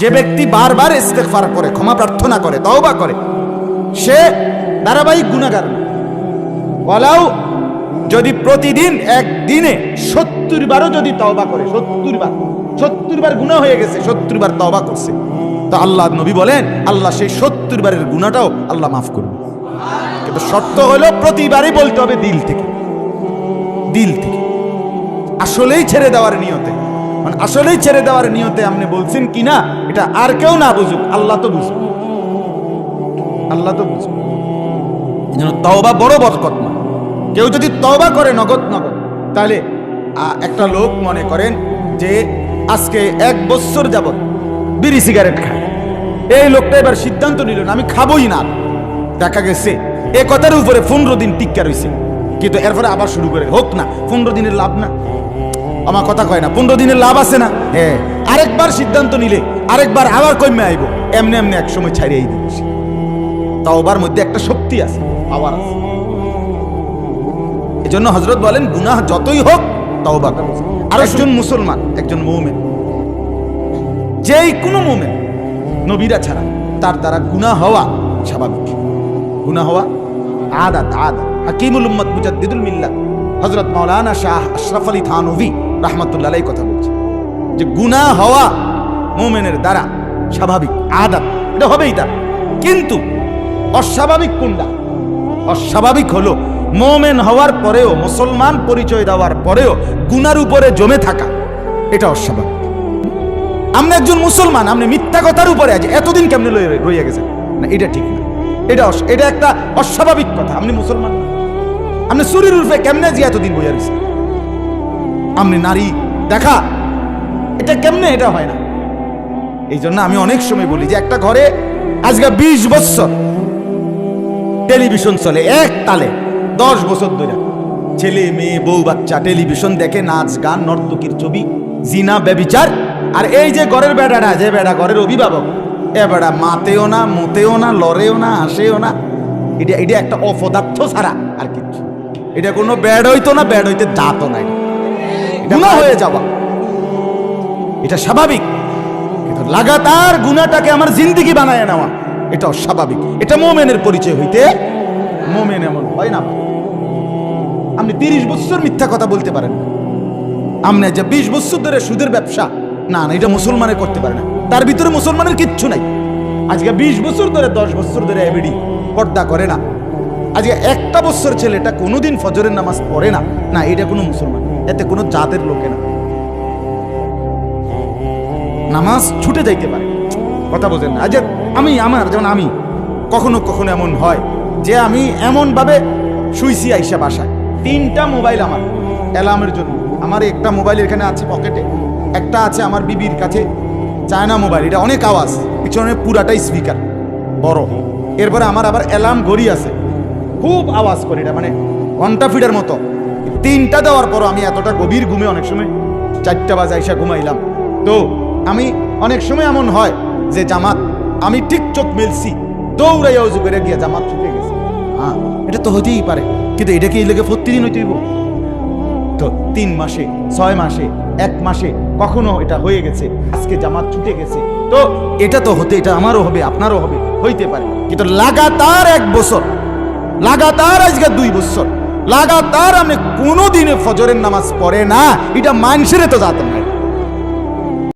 যে ব্যক্তি বারবার ইস্তেগফার করে, ক্ষমা প্রার্থনা করে, তওবা করে, সে ধারাবাহিক গুনাহগার না। ওয়ালাউ যদি প্রতিদিন একদিনে 70 বারও যদি তওবা করে, 70 বার গুনাহ হয়ে গেছে, 70 বার তওবা করছে, তো আল্লাহ নবী বলেন আল্লাহ সেই 70 বারের গুনাহটাও আল্লাহ মাফ করবে। কিন্তু শর্ত হলো প্রতিবারই বলতে হবে দিল থেকে, দিল থেকে, আসলেই ছেড়ে দেওয়ার নিয়তে। মানে আসলেই ছেড়ে দেওয়ার নিয়তে আপনি বলছেন কিনা এটা আর কেউ না বুঝুক, আল্লাহ তো বুঝুক, আল্লাহ তো বুঝুক। এই জন্য তওবা বড় বরকতময়। কেউ যদি তওবা করে নগদ নগদ, তাহলে একটা লোক মনে করেন যে আজকে 1 বছর যাবত বিড়ি সিগারেট খায়, এই লোকটা এবার সিদ্ধান্ত নিল না আমি খাবোই না। দেখা গেছে এ কথার উপরে 15 দিন টিক্কা রয়েছে, কিন্তু এরপরে আবার শুরু করে হোক না, 15 দিনের লাভ না, আমার কথা কয় না, 15 দিনের লাভ আছে না। হ্যাঁ, আরেকবার সিদ্ধান্ত নিলে আরেকবার আবার কমে আইব, এমনি এমনি এক সময় ছাড়িয়ে দিবে। তওবার মধ্যে একটা শক্তি আছে, পাওয়ার আছে। এজন্য হযরত বলেন গুনাহ যতই হোক তওবা করো। আর একজন মুসলমান, একজন মুমিন, যেই কোনো মুমিন নবীরা ছাড়া তার দ্বারা গুনাহ হওয়া স্বাভাবিক, গুনাহ হওয়া আদাত। হাকিমুল উম্মত মুজাদ্দিদুল মিল্লাত হযরত মাওলানা শাহ আশরাফ আলী থানভী রাহমাতুল্লাহ আলাইহি কথা বলছে যে গুনাহ হওয়া মুমিনের দ্বারা স্বাভাবিক, আদাত, এটা হবেই তার। কিন্তু অস্বাভাবিক কোনটা? অস্বাভাবিক হলো মুমিন হওয়ার পরেও, মুসলমান পরিচয় দেওয়ার পরেও গুনার উপরে জমে থাকা, এটা অস্বাভাবিক। আপনি একজন মুসলমান, আপনি মিথ্যা কথার উপরে আছে এতদিন কেমনে রইয়া গেছেন না, এটা ঠিক না, এটা একটা অস্বাভাবিক কথা। আপনি মুসলমান, আপনি চুরির রূপে কেমনে যে এতদিন বইয়া রয়েছেন, আপনি নারী দেখা, এটা কেমনে, এটা হয় না। এই জন্য আমি অনেক সময় বলি যে একটা ঘরে আজকে 20 বছর টেলিভিশন চলে এক তালে, 10 বছর ধরে ছেলে মেয়ে বউ বাচ্চা টেলিভিশন দেখে, নাচ গান নর্তকীর ছবি, জিনা ব্যভিচার। আর এই যে ঘরের বেড়াটা, যে বেড়া ঘরের অভিভাবক, এ বেড়া মাতেও না, মুতেও না, লড়েও না, আসেও না। এটা একটা অপদার্থ ছাড়া আর কিছু, এটা কোনো ব্যাড হইতো না, ব্যাড হইতে যাতো না, এটা গুনাহ হয়ে যাওয়া, এটা স্বাভাবিক। কিন্তু লাগাতার গুনাহটাকে আমার জিন্দেগি বানায় নেওয়া, এটা অস্বাভাবিক। এটা মুমিনের পরিচয় হইতে, মুমিন এমন হয় না। আপনি 30 বছর মিথ্যা কথা বলতে পারেন না, আপনি যে 20 বছর ধরে সুদের ব্যবসা, না না, এটা মুসলমানের করতে পারে না, তার ভিতরে মুসলমানের কিচ্ছু নাই। আজকে 20 বছর ধরে, 10 বছর ধরে এবিডি পর্দা করে না, আজকে একটা বছর ছেলেটা কোনোদিন ফজরের নামাজ পড়ে না, না এটা কোনো মুসলমান, এতে কোনো জাতের লোকে না, নামাজ ছুটে যাইতে পারে। কথা বোঝেন না? আজ যেমন আমি কখনো কখনো এমন হয় যে আমি এমন ভাবে শুইছি আইসা বাসায়, 3টা মোবাইল আমার অ্যালার্মের জন্য। আমার একটা মোবাইল এখানে আছে পকেটে, একটা আছে আমার বিবির কাছে চায়না মোবাইল, এটা অনেক আওয়াজ, পিছনে পুরাটাই স্পিকার বড়। এরপরে আমার আবার অ্যালার্ম ঘড়ি আছে, খুব আওয়াজ করে, এটা মানে ঘন্টা ফিডার মতো। 3টা দেওয়ার পরও আমি এতটা গভীর ঘুমে, অনেক সময় 4টা বাজে আইসা ঘুমাইলাম। তো আমি অনেক সময় এমন হয় যে জামাত, আমি ঠিক চোখ মেলছি, দৌড়াইয়া উজু করে গিয়া জামাত ছুটে গেছে। হ্যাঁ, এটা তো হতেই পারে, কিন্তু এটা কি এই লেগে প্রতিদিন হইতেইব? তো 3 মাসে, 6 মাসে, 1 মাসে কখনো এটা হয়ে গেছে, আজকে জামাত ছুটে গেছে, তো এটা তো হতে, এটা আমারও হবে, আপনারও হবে, হইতে পারে। কিন্তু লাগাতার 1 বছর, লাগাতার আজকে 2 বছর লাগাতার আপনি কোনোদিনে ফজরের নামাজ পড়ে না, এটা মানুষের তো জাত না।